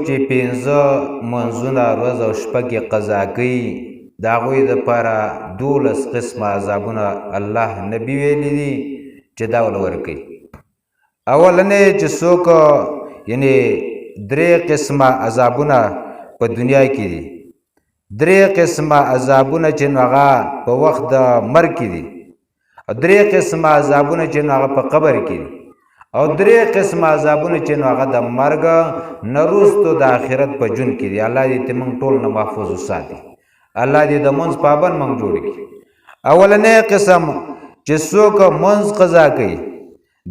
چې پنځه منځونه ورځ او شپه کې قضا کوي د هغوی دپاره 12 قسمه عذابونه الله نبي ویلي دي چې دا ول ورکوي. اولنې چې څوک یعنې 3 قسمه عذابونه په دنیا کې دي. 3 قسمه عذابونه چې نو هغه په وخت د مرګ کې دي، 3 قسمه عذابونه چې نو هغه په قبر کې دي، او 3 قسمه عذابونه چې نو هغه د مرګ نه وروسته د آخرت په ژوند کې دي. الله دې موږ ټول نه محفوظ وساتي. الله دې د منځ پابند موږ جوړ کړي. اولنی قسم چې څوک منځ قضا کوي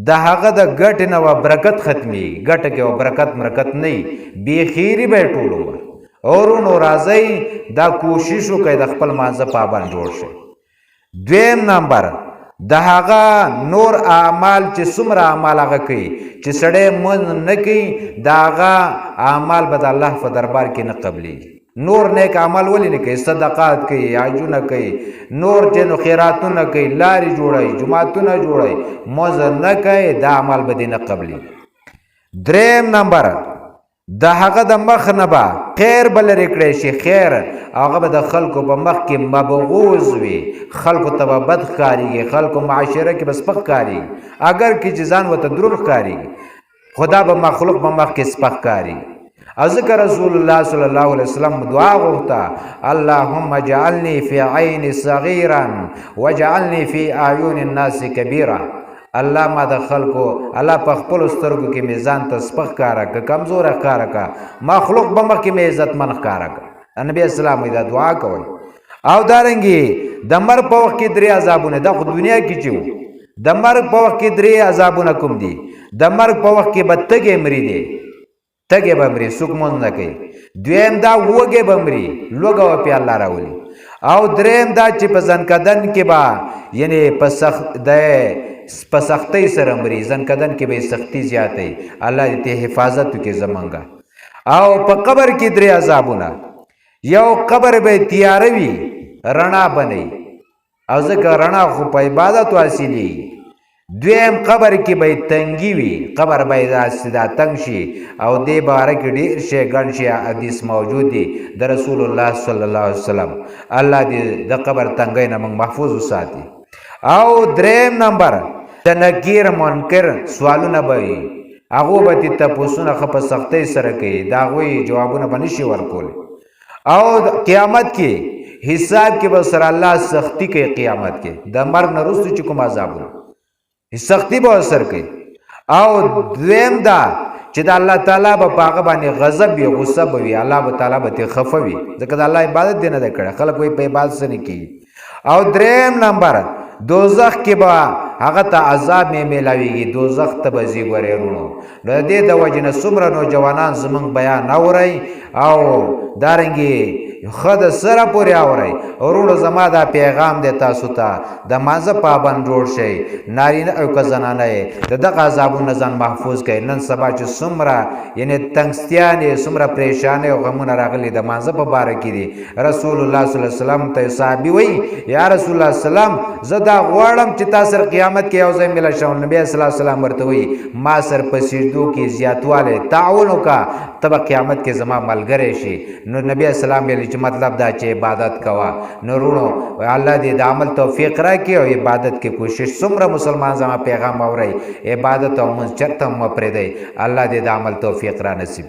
د هغه د ګټې نه برکت ختمېږي. ګټه کې برکت مرکت نه وي، بېخیري به یې ټول عمر. اورونو راځئ دا کوشش وکړئ د خپل مانځه پابند جوړ شئ. 2 نمبر د هغه نور اعمال چې څومره اعمال هغه کوي چې سړی منځ نه کوي، د هغه اعمال به د الله په دربار کې نه قبلېږي. نور نیک عمل ولې نه کوي؟ صدقات کوي، حجونه کوي، نور چې نو خیراتونه کوي، لارې جوړوي، جوماتونه جوړوي، منځ نه کوي، دا عمل به دې نه قبلېږي. 3 نمبر د هغه د مخ نه به خیر به لرې کړی شي. خیر هغه به د خلکو په مخ کې مبغوض وي، خلکو ته به بد ښکارېږي، خلکو معاشره کې به سپک ښکارېږي. اگر کې چې ځان ورته دروند ښکارېږي، خدا به مخلوق په مخ کې سپک ښکارېږي. او ځکه رسول الله صلی الله علیه وسلم دعا غوښته: اللهم اجعلني فی عین صغیرا واجعلني فی اعین الناس کبیرا. الله ما د خلکو الله په خپلو سترګو کې مې ځان ته سپک ښکاره که، کمزوره ښکاره که، مخلوق به مخکې مې عزتمن ښکاره که. نبي اسلام دا دعا کوئ. او دارنګې د مرګ په وخت کې 3 عذابونه، دا خو دنیا کې چې وو. د مرګ په وخت کې 3 عذابونه کوم دي؟ د مرګ په وخت کې به تږی مري دی، تږی به مري، څوک مونځ نه کوي. 2 دا وږی به مري، لوږه به پې الله راولي. او 3 دا چې په ځنکدن کې به یعنې په سختۍ سره مري، ځنکدن کې به یې سختي زیاتوي. الله دې حفاظت وکړي زمونږه. او په قبر کې 3 عذابونه. یو قبر به تیاره وي، رڼا به نه وي، او ځکه رڼا خو په عبادت حاصلېږي. 2 قبر کې به تنګي وي، قبر به داسې دا تنګ شي، او دې باره کې ډېر شی ګڼ شي حدیث موجود دي د رسول الله صلی الله علیه وسلم. الله دې د قبر تنګۍ نه موږ محفوظ وساتي. او 3 نمبر د نکیر منکر سوالونه به وي، هغو به دې تپوسونه ښه په سختۍ سره کوي، د هغوی جوابونه به نشي ورکولی. او قیامت کې حساب کې به سره الله سختی کوي. قیامت کې د مرګ نه وروسته چې کوم عذابونه سختی به ورسره کوي. او 2 دا چې د الله تعالی به په هغه باندې غضب وي، غصه به وي، الله به تعالی به ترې خفه وي، ځکه د الله عبادت دې نه ده کړی. خلک وایي په عبادت څه نه کېږي. او 3 نمبر دوزخ کې به هغه ته عذاب مې میلاویږي، دوزخ ته به ځي. ګورې وروڼو، نو د دې د وجې نه څومره نوجوانان زموږ بیان اورئ او دارنګې ښه د سره پورې اورئ. وروڼو زما دا پیغام دی تاسو ته، د مانځه پابند جوړ شئ، نارینه او که زنانه یې د دغه عذابونو ځان محفوظ کړئ. نن سبا چې څومره یعنې تنګستیانې، څومره پریشانۍ او غمونه راغلي د مانځه په باره کې دي. رسول الله صلی الله علیه وسلم ته صحابي وایي: یا رسول الله سلام، زه دا غواړم چې تا سره قیامت کې یو ځای میله شم. نبي صلی الله علیه وسلم ورته وایي: ما سره په سجدو کې زیاتوالی تعاون وکړه، ته به قیامت کې زما ملګری شي. نو نبي اسلام ویلي چې مطلب دا چې عبادت کوه. نو وروڼو الله دې د عمل توفیق راکړي او عبادت کې کوشش. څومره مسلمان زما پیغام اورئ، عبادت او منځ چېرته مه پرېږدئ. الله دې د عمل توفیق را نصیب